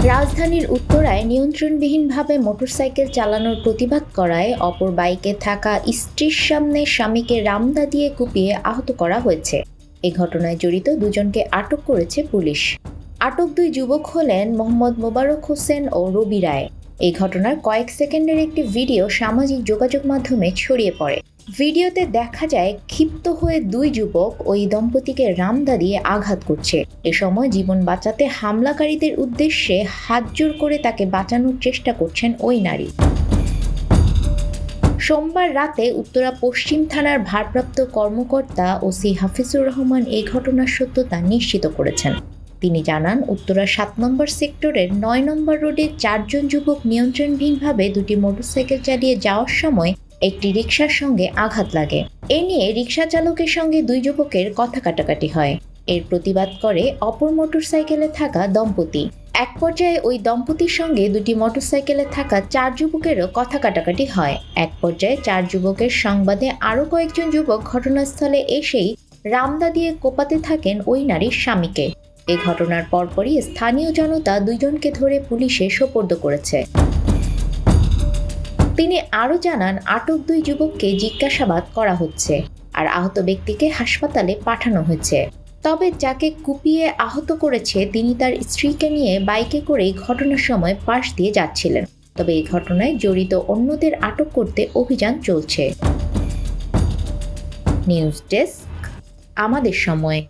রাজধানীর উত্তরায় নিয়ন্ত্রণবিহীনভাবে মোটরসাইকেল চালানোর প্রতিবাদ করায় অপর বাইকে থাকা স্ত্রীর সামনে স্বামীকে রামদা দিয়ে কুপিয়ে আহত করা হয়েছে। এ ঘটনায় জড়িত দুজনকে আটক করেছে পুলিশ। আটক দুই যুবক হলেন মোহাম্মদ মোবারক হোসেন ও রবি রায়। এই ঘটনার কয়েক সেকেন্ডের একটি ভিডিও সামাজিক যোগাযোগ মাধ্যমে ছড়িয়ে পড়ে। ভিডিওতে দেখা যায় ক্ষিপ্ত হয়ে দুই যুবক ওই দম্পতিকে রামদা দিয়ে আঘাত করছে। এ সময় জীবন বাঁচাতে হামলাকারীদের উদ্দেশ্যে হাতজোড় করে তাকে বাঁচানোর চেষ্টা করছেন ওই নারী। সোমবার রাতে উত্তরা পশ্চিম থানার ভারপ্রাপ্ত কর্মকর্তা ওসি হাফিজুর রহমান এই ঘটনার সত্যতা নিশ্চিত করেছেন। তিনি জানান, উত্তরা ৭ নম্বর সেক্টরের ৯ নম্বর রোডে ৪ জন যুবক নিয়ন্ত্রণহীনভাবে দুটি মোটরসাইকেল চালিয়ে যাওয়ার সময় একটি রিকশার সঙ্গে আঘাত লাগে। এ নিয়ে রিকশা চালকের সঙ্গে দুই যুবকের কথা কাটাকাটি হয়। এর প্রতিবাদ করে অপর মোটরসাইকেলে থাকা দম্পতি। এক পর্যায়ে ওই দম্পতির সঙ্গে দুটি মোটরসাইকেলে থাকা ৪ যুবকেরও কথা কাটাকাটি হয়। এক পর্যায়ে ৪ যুবকের সংবাদে আরও কয়েকজন যুবক ঘটনাস্থলে এসেই রামদা দিয়ে কোপাতে থাকেন ওই নারীর স্বামীকে। এই ঘটনার পরপরই স্থানীয় জনতা দুইজনকে ধরে পুলিশে সোপর্দ করেছে। তিনি আরও জানান, আটক দুই যুবককে জিজ্ঞাসাবাদ করা হচ্ছে আর আহত ব্যক্তিকে হাসপাতালে পাঠানো হয়েছে। তবে যাকে কুপিয়ে আহত করেছে তিনি তার স্ত্রীকে নিয়ে বাইকে করেই ঘটনার সময় পাশ দিয়ে যাচ্ছিলেন। তবে এই ঘটনায় জড়িত অন্যদের আটক করতে অভিযান চলছে। নিউজ ডেস্ক, আমাদের সময়।